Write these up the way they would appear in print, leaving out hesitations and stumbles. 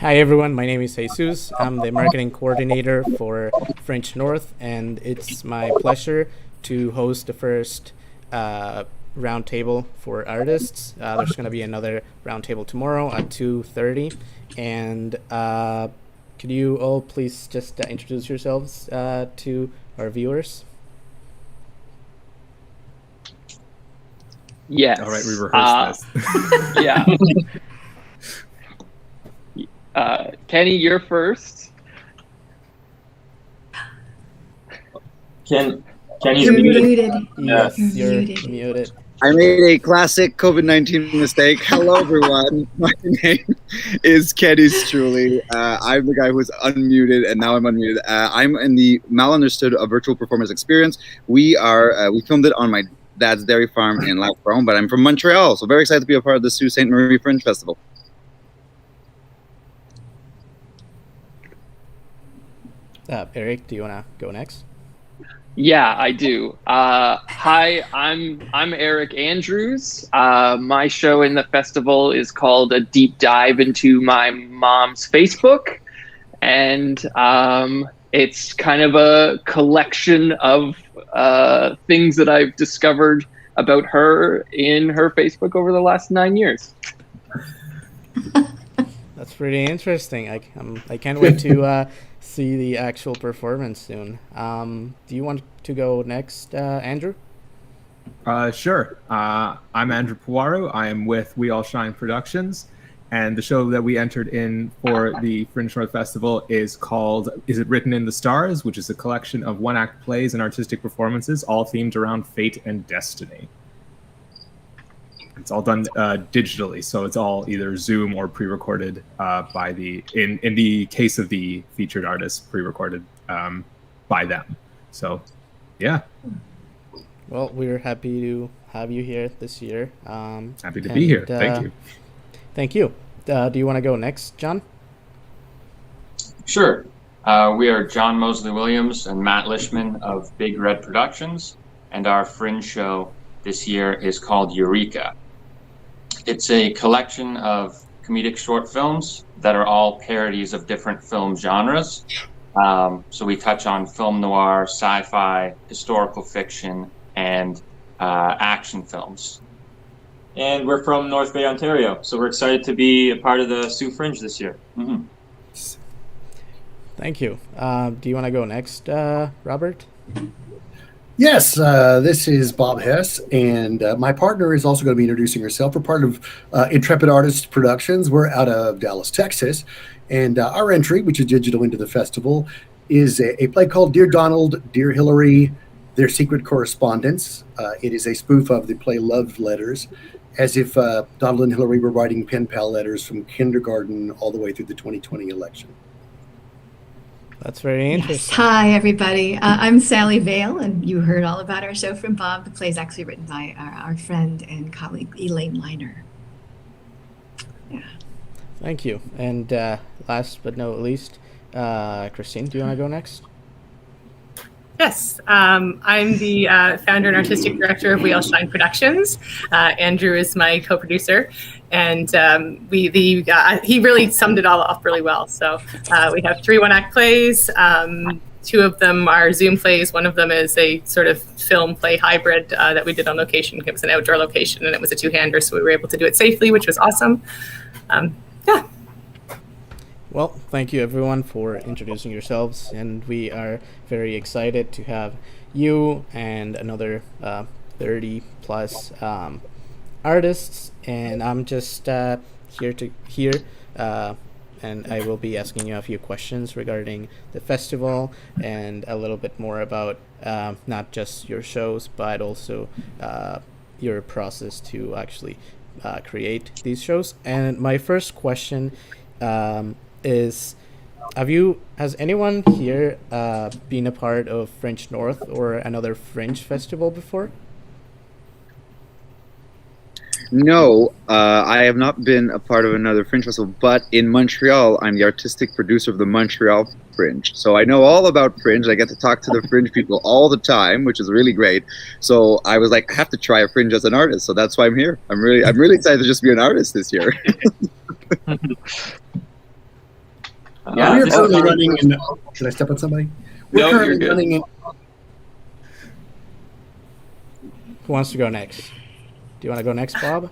Hi everyone, my name is Jesus. I'm the marketing coordinator for Fringe North, and it's my pleasure to host the first roundtable for artists. There's going to be another roundtable tomorrow at 2:30, and could you all please just introduce yourselves to our viewers? Yes. All right, we rehearsed this. Yeah. Kenny, you're first. Kenny's You're muted. Yes, You're you're muted. muted. I made a classic COVID-19 mistake. Hello, everyone. My name is Kenny Struley. I'm the guy who was unmuted, and now I'm unmuted. I'm in the Malunderstood a Virtual Performance Experience. We filmed it on my dad's dairy farm in Lac Brome, but I'm from Montreal, so very excited to be a part of the Sault Ste. Marie Fringe Festival. Eric, do you want to go next? Yeah, I do. Hi, I'm Eric Andrews. My show in the festival is called A Deep Dive into My Mom's Facebook, and it's kind of a collection of things that I've discovered about her in her Facebook over the last 9 years. That's pretty interesting. I can't wait to see the actual performance soon. Do you want to go next, Andrew? Sure. I'm Andrew Poirot. I am with We All Shine Productions, and the show that we entered in for the Fringe North Festival is called Is It Written in the Stars, which is a collection of one-act plays and artistic performances, all themed around fate and destiny. It's all done digitally, so it's all either Zoom or pre-recorded in the case of the featured artists, pre-recorded by them. So, yeah. Well, we're happy to have you here this year. Happy to be here. Thank you. Thank you. Do you want to go next, John? Sure. We are John Mosley Williams and Matt Lishman of Big Red Productions, and our Fringe show this year is called Eureka. It's a collection of comedic short films that are all parodies of different film genres. So we touch on film noir, sci-fi, historical fiction, and action films. And we're from North Bay, Ontario, so we're excited to be a part of the Sioux Fringe this year. Mm-hmm. Thank you. Do you want to go next, Robert? Yes, this is Bob Hess, and my partner is also going to be introducing herself. We're part of Intrepid Artists Productions. We're out of Dallas, Texas, and our entry, which is digital into the festival, is a play called Dear Donald, Dear Hillary, Their Secret Correspondence. It is a spoof of the play Love Letters, as if Donald and Hillary were writing pen pal letters from kindergarten all the way through the 2020 election. That's very interesting. Yes. Hi, everybody. I'm Sally Vale, and you heard all about our show from Bob. The play is actually written by our friend and colleague, Elaine Liner. Yeah. Thank you. And last but not least, Christine, do you want to go next? Yes, I'm the founder and artistic director of We All Shine Productions. Andrew is my co-producer, and he really summed it all up really well. So we have 3 one-act plays. 2 of them are Zoom plays. One of them is a sort of film play hybrid that we did on location. It was an outdoor location, and it was a 2-hander, so we were able to do it safely, which was awesome. Yeah. Well, thank you everyone for introducing yourselves, and we are very excited to have you and another 30 plus artists, and I'm just here to hear, and I will be asking you a few questions regarding the festival and a little bit more about not just your shows, but also your process to actually create these shows. And my first question has anyone here been a part of Fringe North or another Fringe festival before? No, I have not been a part of another Fringe festival, but in Montreal, I'm the artistic producer of the Montreal Fringe. So I know all about Fringe. I get to talk to the Fringe people all the time, which is really great. So I was like, I have to try a Fringe as an artist. So that's why I'm here. I'm really excited to just be an artist this year. Yeah, We're this currently is- running in. Should I step on somebody? We're No, you're currently good. running in. Who wants to go next? Do you want to go next, Bob?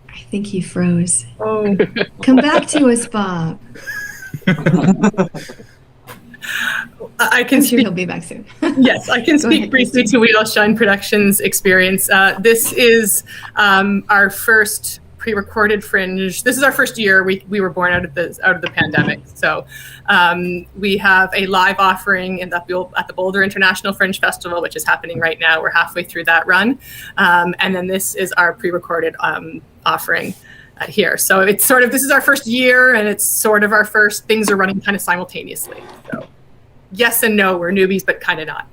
I think he froze. Oh, Come back to us, Bob. I I'm can sure speak. he'll be back soon. Yes, I can Go speak ahead, briefly to We All Shine Productions experience. This is our first pre-recorded Fringe. This is our first year. We were born out of the pandemic, so we have a live offering at the Boulder International Fringe Festival, which is happening right now. We're halfway through that run, and then this is our pre-recorded offering. Here, so it's sort of, this is our first year, and it's sort of our first, things are running kind of simultaneously. So yes and no, we're newbies, but kind of not.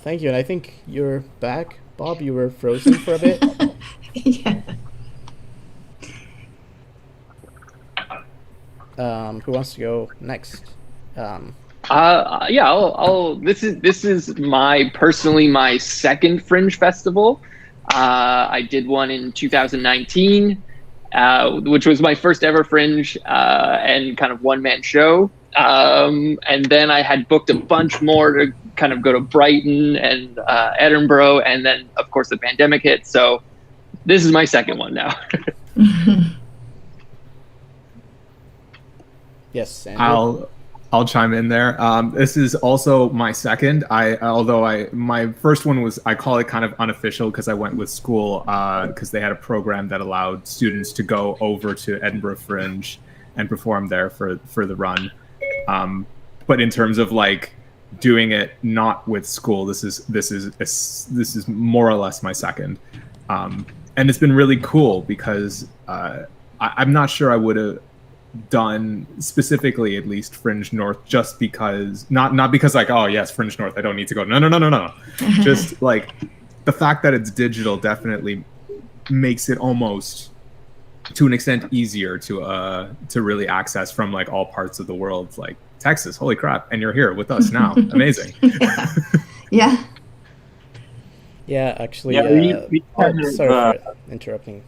Thank you, and I think you're back, Bob. You were frozen for a bit. Yeah. Who wants to go next? Yeah, I'll. This is my second Fringe festival. I did one in 2019, which was my first ever Fringe and kind of one-man show. And then I had booked a bunch more to kind of go to Brighton and Edinburgh, and then of course the pandemic hit. So this is my second one now. Yes, Andrew? I'll chime in there. This is also my second. My first one was, I call it kind of unofficial because I went with school because they had a program that allowed students to go over to Edinburgh Fringe and perform there for the run. But in terms of like doing it not with school, this is more or less my second. And it's been really cool because I'm not sure I would have done specifically at least Fringe North just because not because like, oh yes, Fringe North, I don't need to go. No. Just like the fact that it's digital definitely makes it almost to an extent easier to really access from like all parts of the world, like Texas, holy crap, and you're here with us now. Amazing. Yeah. Yeah, actually, Yeah, we kind of, sorry for interrupting.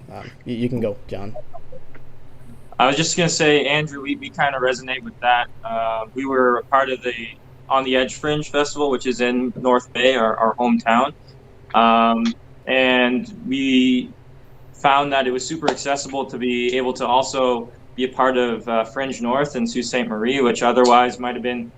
You can go, John. I was just going to say, Andrew, we kind of resonate with that. We were a part of the On the Edge Fringe Festival, which is in North Bay, our hometown. And we found that it was super accessible to be able to also be a part of Fringe North and Sault Ste. Marie, which otherwise might have been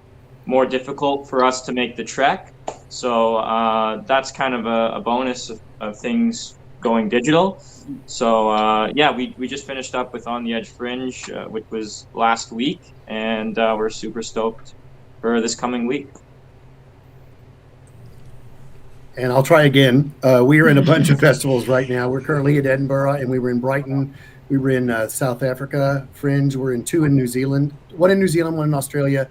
more difficult for us to make the trek. So that's kind of a bonus of things going digital. So yeah, we just finished up with On the Edge Fringe, which was last week, and we're super stoked for this coming week. And I'll try again. We are in a bunch of festivals right now. We're currently at Edinburgh, and we were in Brighton. We were in South Africa Fringe. We're in two in New Zealand. One in New Zealand, one in Australia,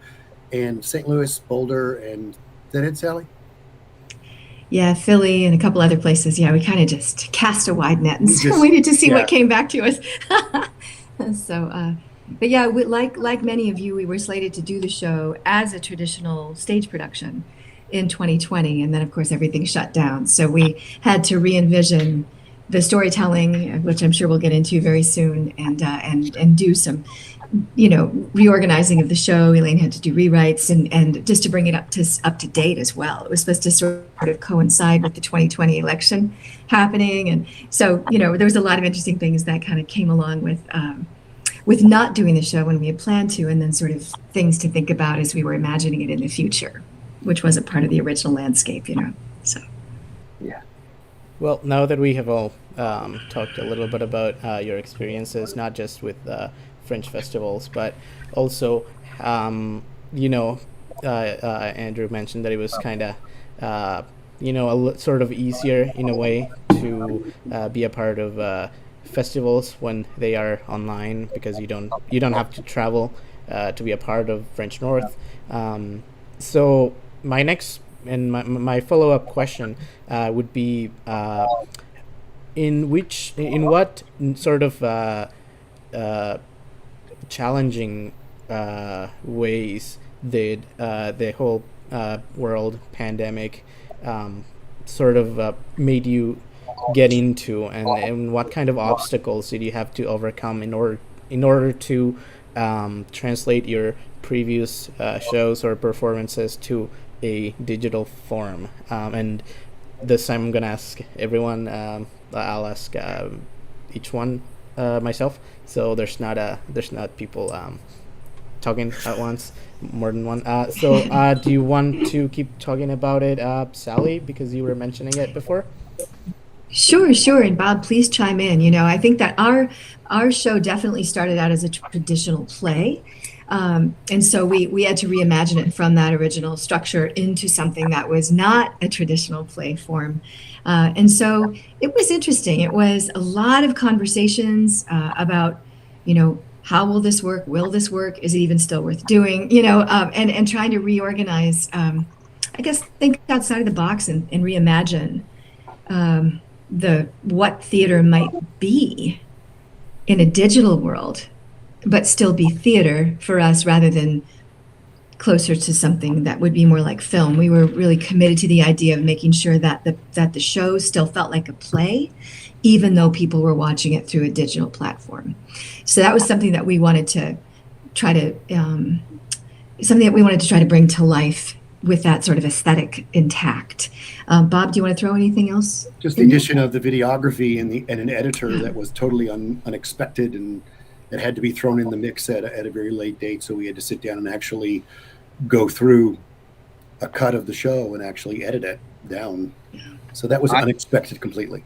and St. Louis, Boulder, and is that it, Sally? Yeah, Philly and a couple other places. Yeah, we kind of just cast a wide net and We just- waited to see yeah. what came back to us. So, but yeah, like many of you, we were slated to do the show as a traditional stage production in 2020, and then of course everything shut down. So we had to re-envision the storytelling, which I'm sure we'll get into very soon, and do some, reorganizing of the show. Elaine had to do rewrites and just to bring it up to date as well. It was supposed to sort of coincide with the 2020 election happening, and so there was a lot of interesting things that kind of came along with not doing the show when we had planned to, and then sort of things to think about as we were imagining it in the future, which wasn't part of the original landscape, So. Yeah. Well, now that we have all talked a little bit about your experiences, not just with Fringe festivals, but also, Andrew mentioned that it was kind of, sort of easier in a way to be a part of festivals when they are online because you don't have to travel to be a part of Fringe North. So my next and my follow-up question would be in what sort of challenging ways did the whole world pandemic sort of made you get into, and what kind of obstacles did you have to overcome in order in order to translate your previous shows or performances to a digital form. And this time I'm gonna ask everyone. I'll ask each one myself, so there's not people talking at once, more than one. So do you want to keep talking about it, Sally, because you were mentioning it before? Sure. And Bob, please chime in. You know, I think that our show definitely started out as a traditional play. And so we had to reimagine it from that original structure into something that was not a traditional play form. And so it was interesting. It was a lot of conversations about, you know, how will this work? Will this work? Is it even still worth doing? You know, and trying to reorganize, I guess, think outside of the box and reimagine what theater might be in a digital world, but still be theater for us rather than closer to something that would be more like film. We were really committed to the idea of making sure that the show still felt like a play, even though people were watching it through a digital platform. So that was something that we wanted to try to bring to life with that sort of aesthetic intact. Bob, do you want to throw anything else? Just the addition of the videography and an editor that was totally unexpected, and it had to be thrown in the mix at a very late date. So we had to sit down and actually go through a cut of the show and actually edit it down. So that was unexpected completely.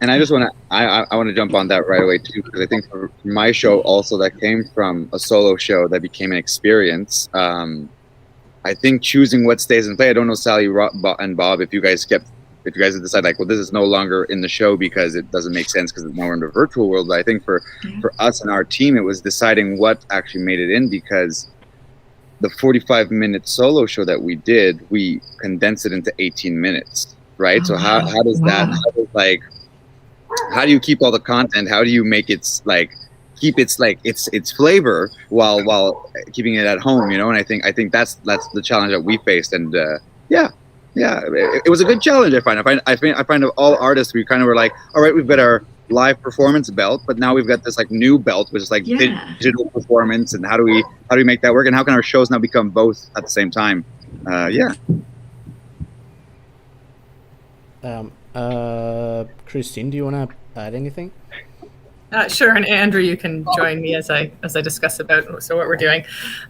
And I just want to jump on that right away too, because I think for my show also, that came from a solo show that became an experience. I think choosing what stays in play. I don't know, Sally and Bob, if you guys had decided like, well, this is no longer in the show because it doesn't make sense because now we're in the virtual world. But I think for us and our team, it was deciding what actually made it in, because the 45-minute solo show that we did, we condensed it into 18 minutes, right? Oh, so how does that, how do you keep all the content? How do you make it keep its flavor while keeping it at home, you know? And I think that's the challenge that we faced. And it was a good challenge. I find of all artists, we kind of were like, all right, we've got our live performance belt, but now we've got this like new belt, which is like digital performance. And how do we make that work? And how can our shows now become both at the same time? Christine, do you want to add anything? Sure, and Andrew, you can join me as I discuss about what we're doing.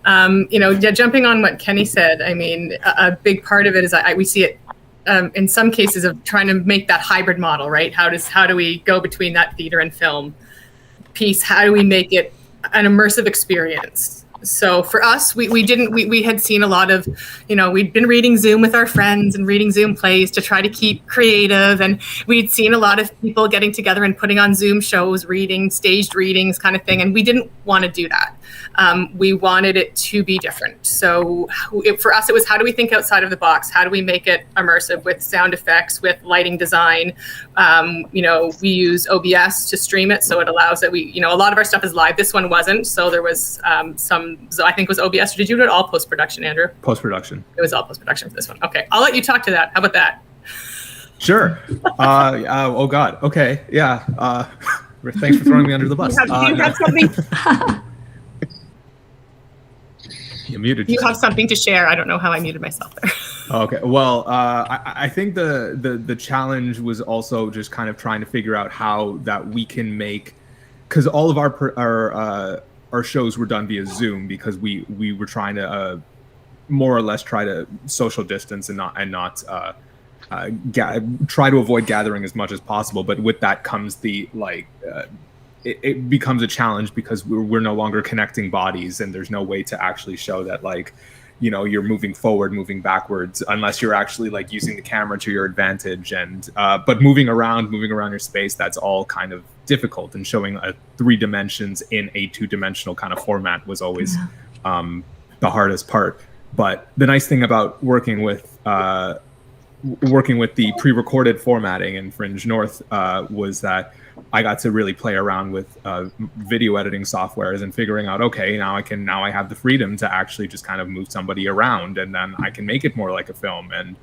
Jumping on what Kenny said, I mean, a big part of it is we see it in some cases of trying to make that hybrid model, right? How do we go between that theater and film piece? How do we make it an immersive experience? So for us, we had seen a lot of, we'd been reading Zoom with our friends and reading Zoom plays to try to keep creative. And we'd seen a lot of people getting together and putting on Zoom shows, reading, staged readings kind of thing. And we didn't want to do that. We wanted it to be different. So for us, it was, how do we think outside of the box? How do we make it immersive with sound effects, with lighting design? We use OBS to stream it. So it allows that a lot of our stuff is live. This one wasn't. So there was I think it was OBS. Did you do it all post-production, Andrew? Post-production. It was all post-production for this one. Okay. I'll let you talk to that. How about that? Sure. Oh God. Okay. Yeah. Thanks for throwing me under the bus. You have something. You muted. You have something to share. I don't know how I muted myself there. Okay. Well, I think the challenge was also just kind of trying to figure out how that we can make, because all of our shows were done via Zoom, because we were trying to more or less try to social distance and not try to avoid gathering as much as possible. But with that comes it becomes a challenge, because we're no longer connecting bodies, and there's no way to actually show that you're moving forward, moving backwards, unless you're actually using the camera to your advantage. And but moving around your space, that's all kind of difficult, and showing 3 dimensions in a 2-dimensional kind of format was always the hardest part. But the nice thing about working with the pre-recorded formatting in Fringe North was that I got to really play around with video editing softwares and figuring out, okay, now I have the freedom to actually just kind of move somebody around, and then I can make it more like a film and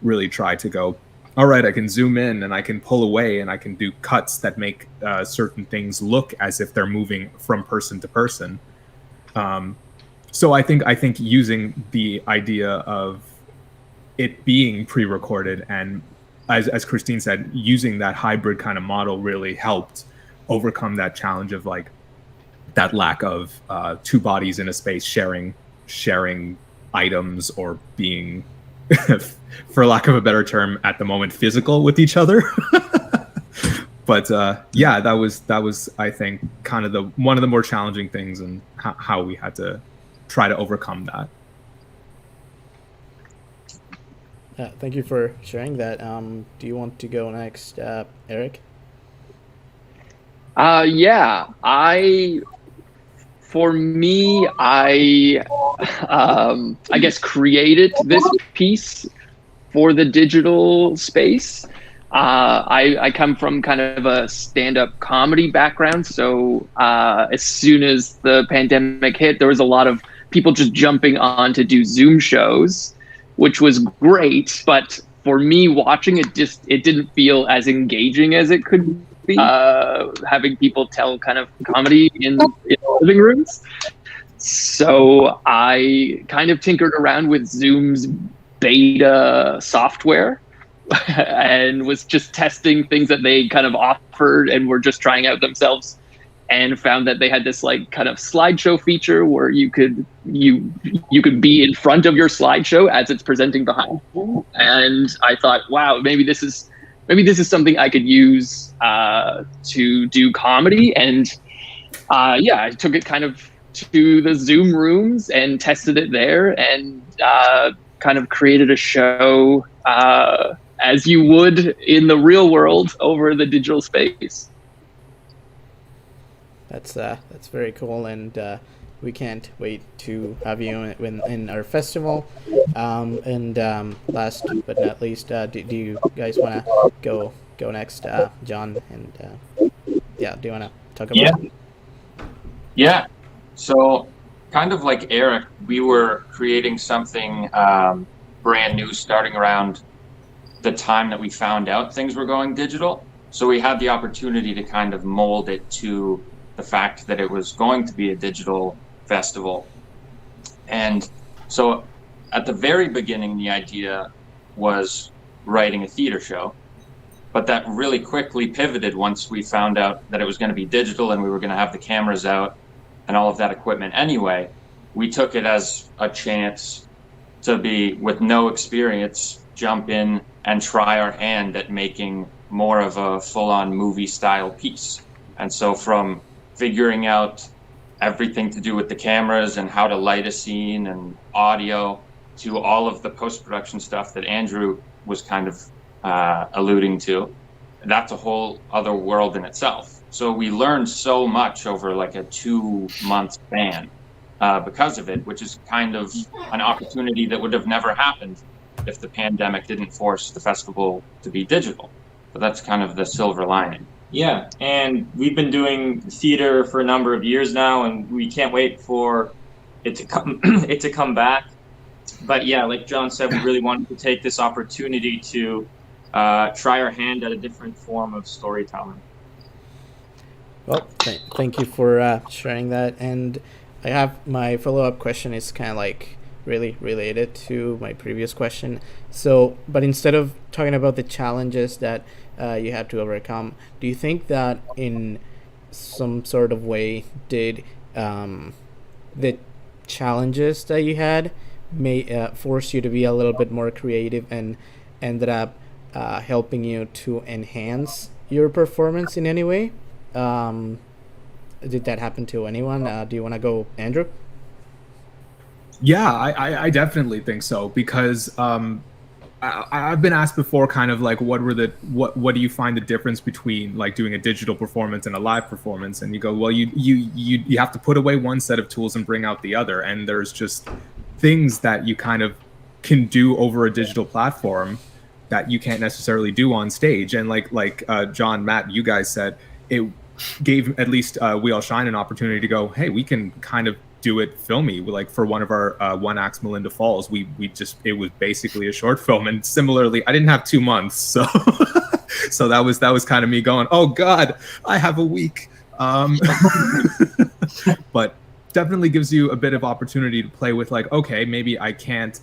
really try to go all right, I can zoom in and I can pull away and I can do cuts that make certain things look as if they're moving from person to person. So I think using the idea of it being pre-recorded and as Christine said, using that hybrid kind of model really helped overcome that challenge of like that lack of two bodies in a space sharing items or being, for lack of a better term, at the moment physical with each other. But yeah, that was I think kind of one of the more challenging things and how we had to try to overcome that. Thank you for sharing that. Do you want to go next, Eric? Yeah, for me, I guess created this piece for the digital space. I come from kind of a stand-up comedy background, so as soon as the pandemic hit, there was a lot of people just jumping on to do Zoom shows, which was great. But for me, watching it didn't feel as engaging as it could be. Having people tell kind of comedy in living rooms. So I kind of tinkered around with Zoom's beta software and was just testing things that they kind of offered and were just trying out themselves, and found that they had this like kind of slideshow feature where you could be in front of your slideshow as it's presenting behind you. And I thought, wow, maybe this is something I could use to do comedy. And yeah, I took it kind of to the Zoom rooms and tested it there, and kind of created a show as you would in the real world over the digital space. That's very cool, and we can't wait to have you in our festival. And last but not least, do you guys want to go next, John? And yeah, do you want to talk about it? Yeah. So kind of like Eric, we were creating something brand new starting around the time that we found out things were going digital. So we had the opportunity to kind of mold it to the fact that it was going to be a digital festival. And so at the very beginning, the idea was writing a theater show, but that really quickly pivoted once we found out that it was going to be digital and we were going to have the cameras out and all of that equipment anyway. We took it as a chance to be, with no experience, jump in and try our hand at making more of a full-on movie style piece. And so from figuring out everything to do with the cameras and how to light a scene and audio to all of the post-production stuff that Andrew was kind of alluding to, that's a whole other world in itself. So we learned so much over like a 2-month span because of it, which is kind of an opportunity that would have never happened if the pandemic didn't force the festival to be digital. So that's kind of the silver lining. Yeah, and we've been doing theater for a number of years now, and we can't wait for it to come back. But yeah, like John said, we really wanted to take this opportunity to try our hand at a different form of storytelling. Well, thank you for sharing that. And I have my follow-up question is kind of like really related to my previous question. So, but instead of talking about the challenges that you had to overcome, do you think that in some sort of way did the challenges that you had may force you to be a little bit more creative and ended up helping you to enhance your performance in any way? Did that happen to anyone? Do you want to go, Andrew? Yeah, I definitely think so, because I've been asked before, kind of like, what do you find the difference between like doing a digital performance and a live performance? And you go, well, you have to put away one set of tools and bring out the other, and there's just things that you kind of can do over a digital platform that you can't necessarily do on stage. And like John, Matt, you guys said, it gave at least We All Shine an opportunity to go, hey, we can kind of do it filmy. Like for one of our one acts Melinda Falls, it was basically a short film, and similarly I didn't have 2 months, so so that was kind of me going, oh god, I have a week. But definitely gives you a bit of opportunity to play with, like, okay, maybe I can't,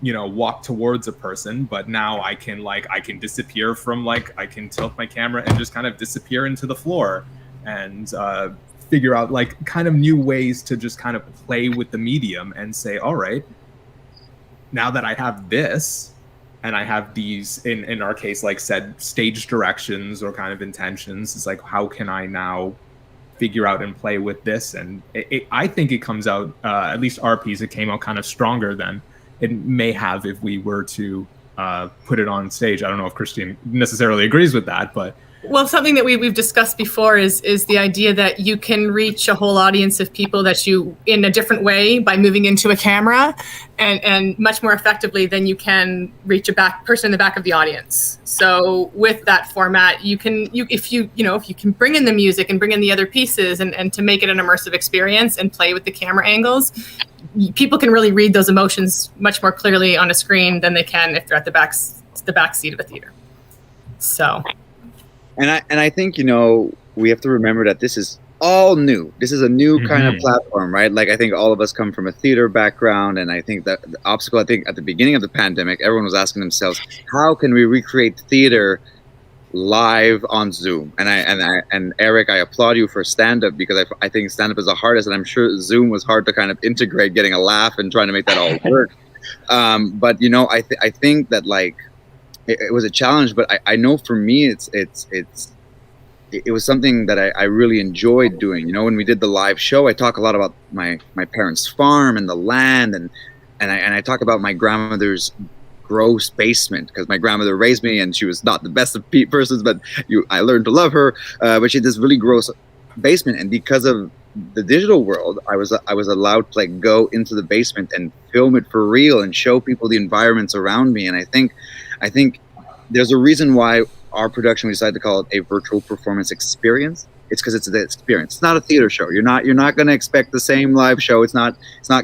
walk towards a person, but now I can disappear from, like, I can tilt my camera and just kind of disappear into the floor and figure out, like, kind of new ways to just kind of play with the medium and say, all right, now that I have this and I have these, in our case, like said, stage directions or kind of intentions, it's like, how can I now figure out and play with this? And I think it comes out, at least our piece, it came out kind of stronger than it may have if we were to put it on stage. I don't know if Christine necessarily agrees with that, but well, something that we've discussed before is the idea that you can reach a whole audience of people that you in a different way by moving into a camera, and much more effectively than you can reach a person in the back of the audience. So with that format, if you can bring in the music and bring in the other pieces and to make it an immersive experience and play with the camera angles, people can really read those emotions much more clearly on a screen than they can if they're at the back seat of a theater. So. And I think, we have to remember that this is all new. This is a new kind of platform, right? Like, I think all of us come from a theater background, and I think that the obstacle, at the beginning of the pandemic, everyone was asking themselves, how can we recreate theater live on Zoom? And Eric, I applaud you for stand-up, because I think stand-up is the hardest, and I'm sure Zoom was hard to kind of integrate, getting a laugh and trying to make that all work. But I think that, like, it was a challenge, but I know for me it was something that I really enjoyed doing. When we did the live show, I talk a lot about my parents' farm and the land, and I talk about my grandmother's gross basement, because my grandmother raised me and she was not the best of persons, but I learned to love her. But she had this really gross basement, and because of the digital world, I was allowed to, like, go into the basement and film it for real and show people the environments around me. And I think there's a reason why our production, we decided to call it a virtual performance experience. It's because it's the experience. It's not a theater show. You're not going to expect the same live show. It's not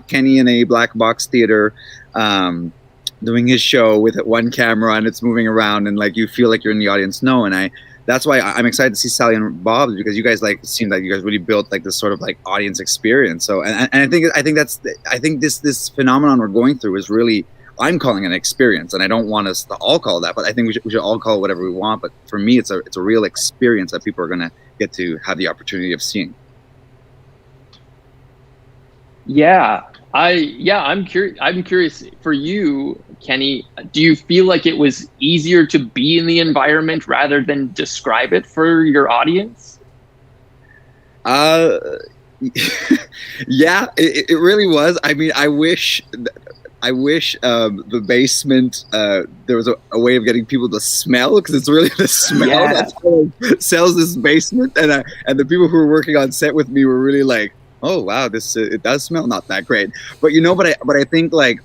Kenny in a black box theater doing his show with one camera and it's moving around and, like, you feel like you're in the audience. No, and that's why I'm excited to see Sally and Bob, because you guys, like, seem like you guys really built, like, this sort of, like, audience experience. So and I think this phenomenon we're going through is really, I'm calling it an experience, and I don't want us to all call it that, but I think we should all call it whatever we want. But for me, it's a real experience that people are going to get to have the opportunity of seeing. Yeah, I'm curious for you, Kenny. Do you feel like it was easier to be in the environment rather than describe it for your audience? Yeah, it really was. I mean, I wish the basement, there was a way of getting people to smell, because it's really the smell that sells this basement. And the people who were working on set with me were really like, oh wow, it does smell not that great. But but I think, like,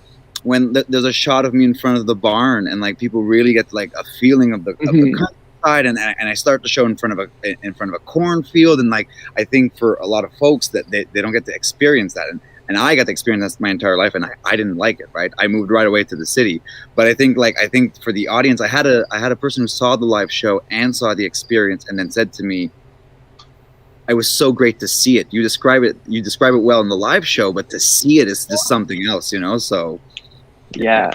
when there's a shot of me in front of the barn, and, like, people really get, like, a feeling of the countryside, and I start the show in front of a cornfield, and, like, I think for a lot of folks that they don't get to experience that, and I got to experience that my entire life, and I didn't like it, right? I moved right away to the city. But I think for the audience, I had a person who saw the live show and saw the experience, and then said to me, it was so great to see it. You describe it well in the live show, but to see it is just something else, so. Yeah,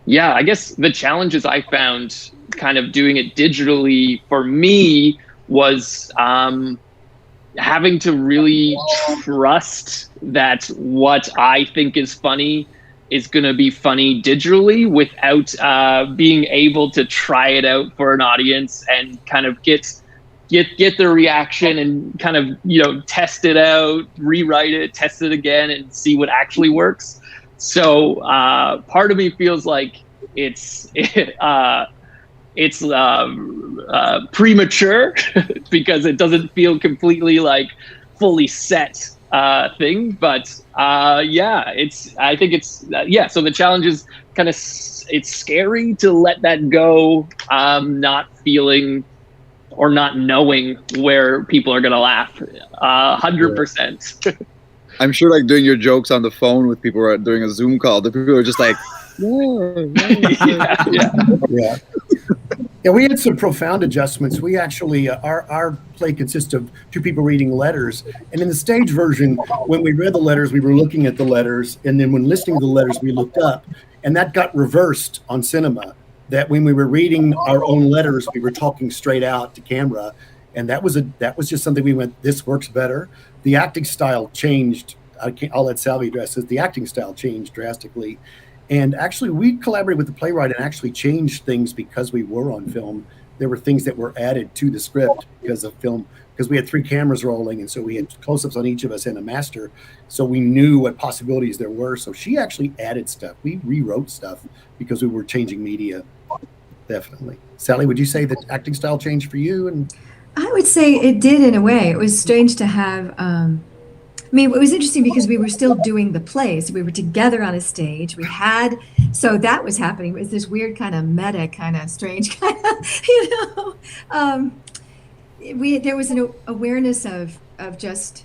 I guess the challenges I found kind of doing it digitally for me was having to really trust that what I think is funny is going to be funny digitally, without being able to try it out for an audience and kind of get the reaction and kind of, test it out, rewrite it, test it again, and see what actually works. So part of me feels like it's premature because it doesn't feel completely, like, fully set thing. But I think it's so the challenge is kind of, it's scary to let that go, not feeling or not knowing where people are going to laugh. 100%. I'm sure, like doing your jokes on the phone with people or doing a Zoom call, the people are just like, Yeah. Yeah, we had some profound adjustments. We actually, our play consists of two people reading letters. And in the stage version, when we read the letters, we were looking at the letters. And then when listening to the letters, we looked up. And that got reversed on cinema. That when we were reading our own letters, we were talking straight out to camera. And that was just something we went, this works better. The acting style changed. I'll let Salvi address it. The acting style changed drastically. And actually, we collaborated with the playwright and actually changed things because we were on film. There were things that were added to the script because of film, because we had 3 cameras rolling. And so we had close-ups on each of us and a master. So we knew what possibilities there were. So she actually added stuff. We rewrote stuff because we were changing media. Definitely. Sally, would you say that acting style changed for you? And I would say it did in a way. It was strange to have. I mean, it was interesting because we were still doing the plays. We were together on a stage. So that was happening. It was this weird kind of meta, kind of strange kind of, there was an awareness of just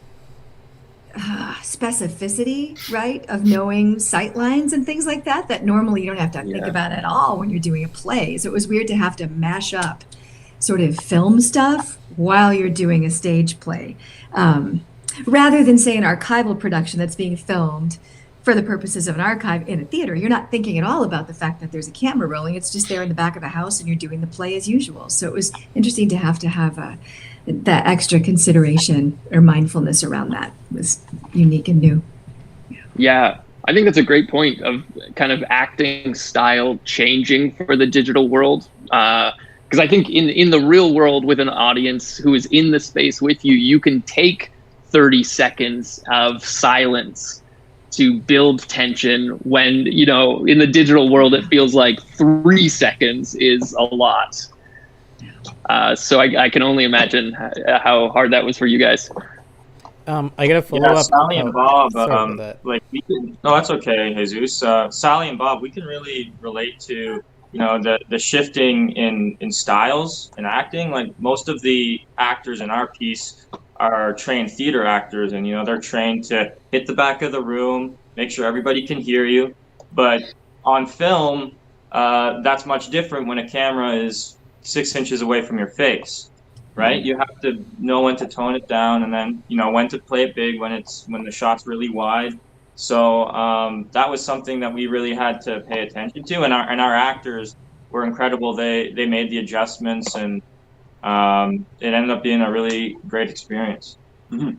specificity, right? Of knowing sight lines and things like that normally you don't have to think about at all when you're doing a play. So it was weird to have to mash up sort of film stuff while you're doing a stage play. Rather than, say, an archival production that's being filmed for the purposes of an archive in a theater, you're not thinking at all about the fact that there's a camera rolling. It's just there in the back of the house and you're doing the play as usual. So it was interesting to have that extra consideration or mindfulness around that. It was unique and new. Yeah, I think that's a great point of kind of acting style changing for the digital world. Because I think in the real world with an audience who is in the space with you, you can take 30 seconds of silence to build tension when, in the digital world, it feels like 3 seconds is a lot. So I can only imagine how hard that was for you guys. I gotta follow up. Sally and Bob, we can. No, that's okay, Jesus. Sally and Bob, we can really relate to the shifting in styles in acting. Like most of the actors in our piece are trained theater actors, and they're trained to hit the back of the room, make sure everybody can hear you. But on film, that's much different when a camera is 6 inches away from your face, right? You have to know when to tone it down, and then when to play it big when the shot's really wide. So that was something that we really had to pay attention to, and our actors were incredible. They made the adjustments, and it ended up being a really great experience. Mm-hmm.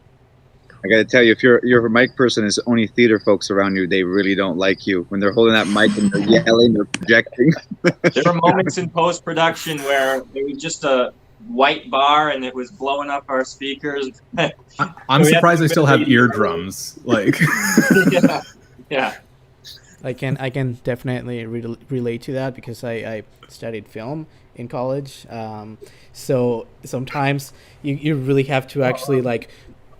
I got to tell you, if you're a mic person, there's only theater folks around you, they really don't like you when they're holding that mic and they're yelling, they're projecting. There were moments in post-production where it was just a white bar and it was blowing up our speakers. I'm surprised I still have eardrums. Like, yeah. I can definitely relate to that because I studied film in college. So sometimes you really have to actually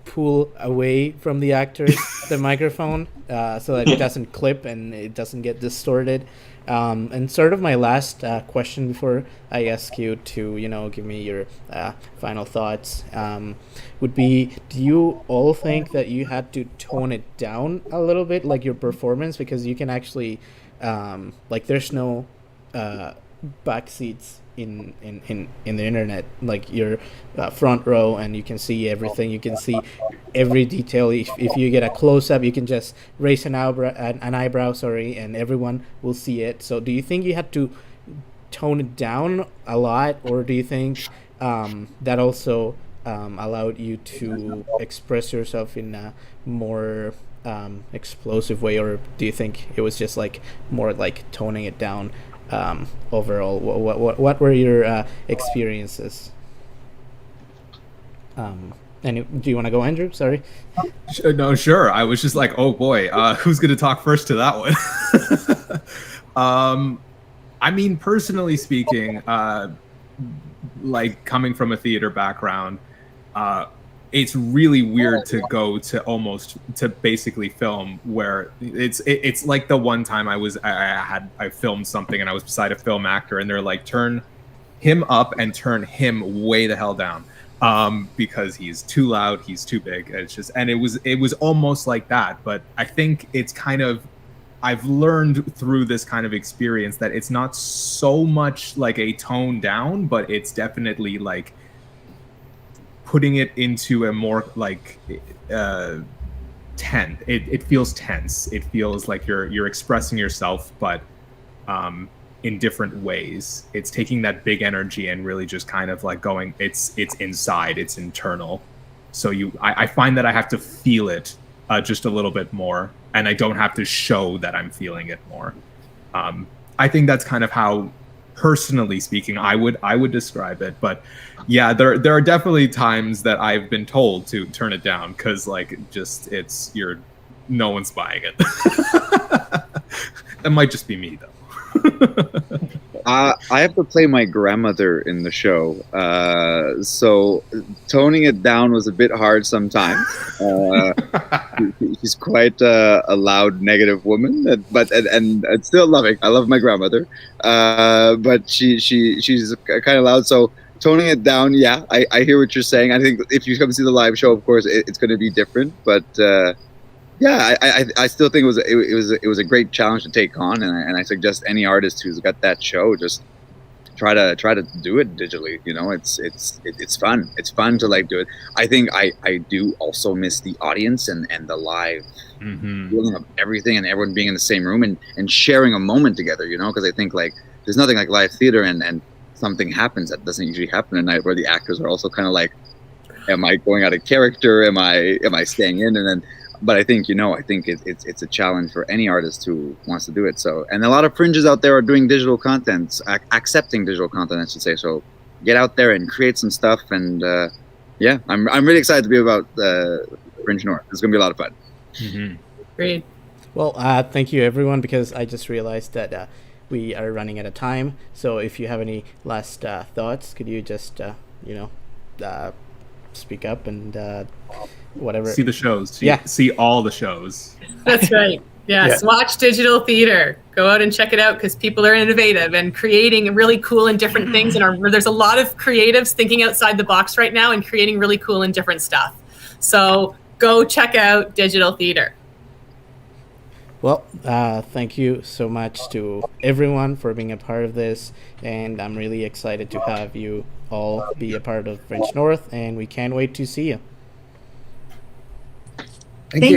pull away from the actors the microphone so that it doesn't clip and it doesn't get distorted. And sort of my last question before I ask you to give me your final thoughts would be, do you all think that you had to tone it down a little bit, like your performance, because you can actually there's no back seats in the internet, like your front row, and you can see everything, you can see every detail. If you get a close-up, you can just raise an eyebrow, and everyone will see it. So do you think you had to tone it down a lot, or do you think that also allowed you to express yourself in a more explosive way, or do you think it was just more toning it down overall? What were your experiences? And do you want to go, Andrew? Sorry. No, sure. I was just like, oh boy, who's going to talk first to that one? I mean, personally speaking, coming from a theater background, it's really weird to go to basically film where it's like the one time I filmed something and I was beside a film actor and they're like, turn him up and turn him way the hell down. because he's too loud, he's too big. It's just, and it was almost like that. But I think it's kind of, I've learned through this kind of experience that it's not so much like a tone down, but it's definitely like putting it into a more like tense. It feels tense. It feels like you're expressing yourself, but in different ways. It's taking that big energy and really just kind of like going, it's inside, it's internal. So I find that I have to feel it just a little bit more, and I don't have to show that I'm feeling it more. I think that's kind of how, personally speaking, I would describe it. But yeah, there are definitely times that I've been told to turn it down because like just no one's buying it. That might just be me though. I have to play my grandmother in the show, so toning it down was a bit hard sometimes. She's quite a loud, negative woman, but still loving. I love my grandmother, but she's kind of loud. So toning it down, yeah, I hear what you're saying. I think if you come see the live show, of course, it's going to be different, but. Yeah, I still think it was a great challenge to take on, and I suggest any artist who's got that show just try to do it digitally. You know, it's fun. It's fun to like do it. I think I do also miss the audience and the live feeling of everything and everyone being in the same room and sharing a moment together. You know, because I think like there's nothing like live theater and something happens that doesn't usually happen at night, where the actors are also kind of like, am I going out of character? Am I staying in? And then. But I think it's a challenge for any artist who wants to do it. So, and a lot of fringes out there are doing digital content, accepting digital content, I should say. So, get out there and create some stuff. And yeah, I'm really excited to be about Fringe North. It's gonna be a lot of fun. Great. Well, thank you everyone, because I just realized that we are running out of time. So, if you have any last thoughts, could you just speak up and whatever. See the shows. Yeah. See all the shows. That's right. Yes. Yeah. Watch digital theater. Go out and check it out because people are innovative and creating really cool and different things. And there's a lot of creatives thinking outside the box right now and creating really cool and different stuff. So go check out digital theater. Well, thank you so much to everyone for being a part of this, and I'm really excited to have you all be a part of Fringe North, and we can't wait to see you. Thank you.